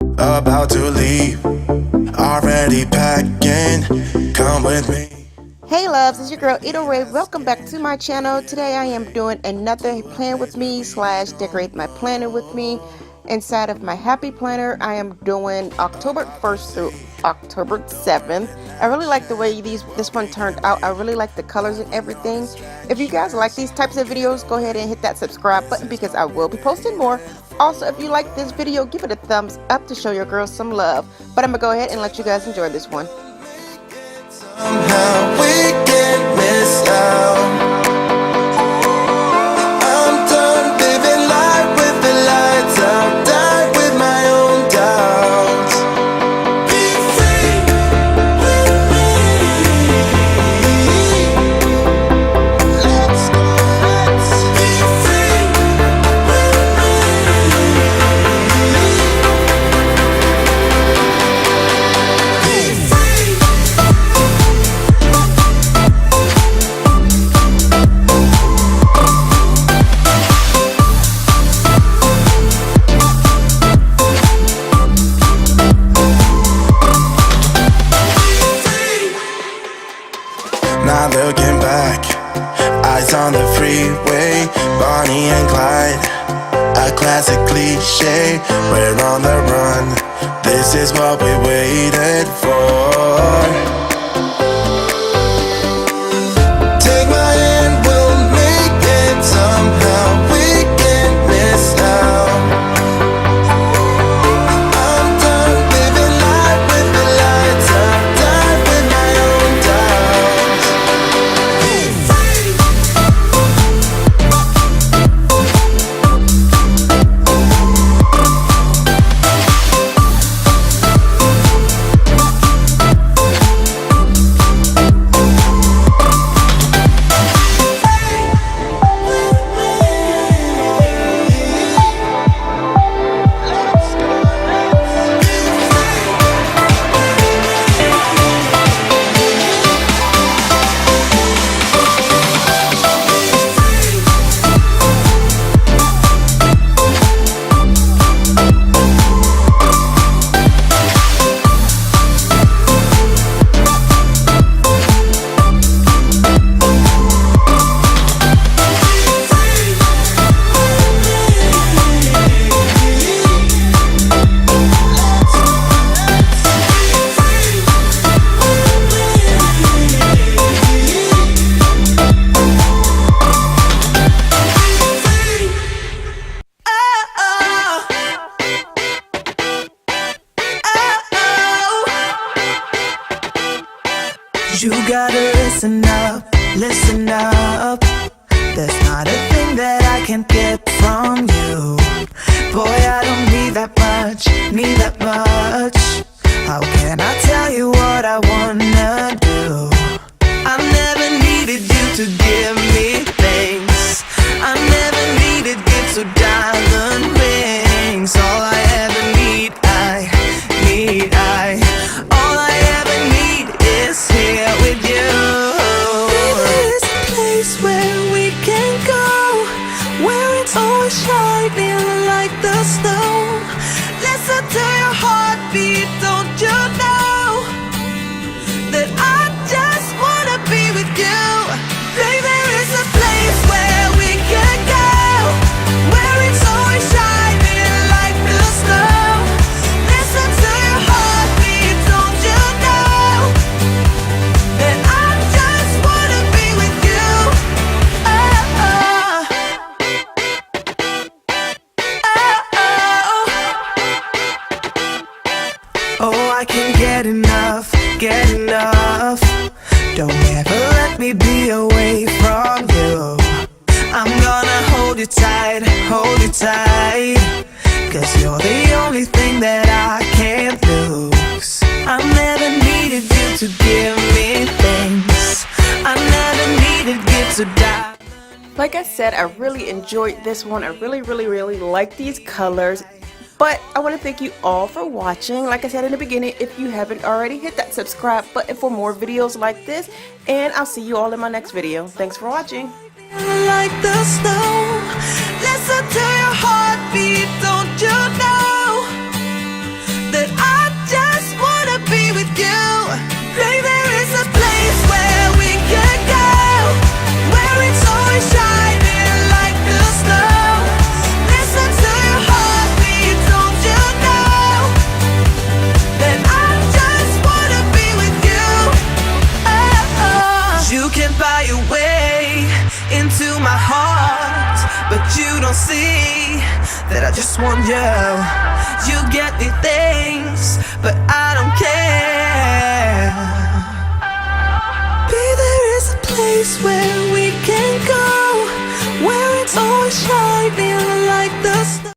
About to leave, already packing, come with me. Hey loves, it's your girl Ida Ray. Welcome back to my channel. Today I am doing another plan with me / decorate my planner with me. Inside of my happy planner, I am doing October 1st through October 7th. I really like the way this one turned out. I really like the colors and everything. If you guys like these types of videos, go ahead and hit that subscribe button because I will be posting more. Also, if you like this video, give it a thumbs up to show your girls some love. But I'm gonna go ahead and let you guys enjoy this one. Somehow we can't miss out. I'm done living life with the lights out. Die with my own doubts. Be free with me. Let's be free with me. Be free. Not looking back, eyes on the freeway, Bonnie and Clyde, a classic cliche. We're on the run, this is what we waited for. Take my hand, we'll make it somehow. We can't miss out. I'm done living life with the lights out. Die with my own doubts. Be free. You gotta listen up, listen up. There's not a thing that I can't get from you. Boy, I don't need that much, need that much. How can I tell you what I wanna do? I never needed you to give me things. I never needed gifts or diamond rings. All I ever need, all I ever need is here with you. There's a place where we can go, where it's always shining like the snow. Listen to your heartbeat, don't you know that I just wanna be with you. Baby, there is a place where we can go, where it's always shining like the snow. Listen to your heartbeat, don't you know that I just wanna be with you. Oh, oh. Oh, I can't get enough, get enough. Don't ever let me be away from you. I'm gonna hold you tight, 'cause you're the only thing that I can't lose. I never needed you to give me things. I never needed you to die. Like I said, I really enjoyed this one. I really like these colors. But I want to thank you all for watching. Like I said in the beginning, if you haven't already, hit that subscribe button for more videos like this. And I'll see you all in my next video. Thanks for watching. Like the snow, listen to your heartbeat, don't you know don't see that I just want you. You get me things, but I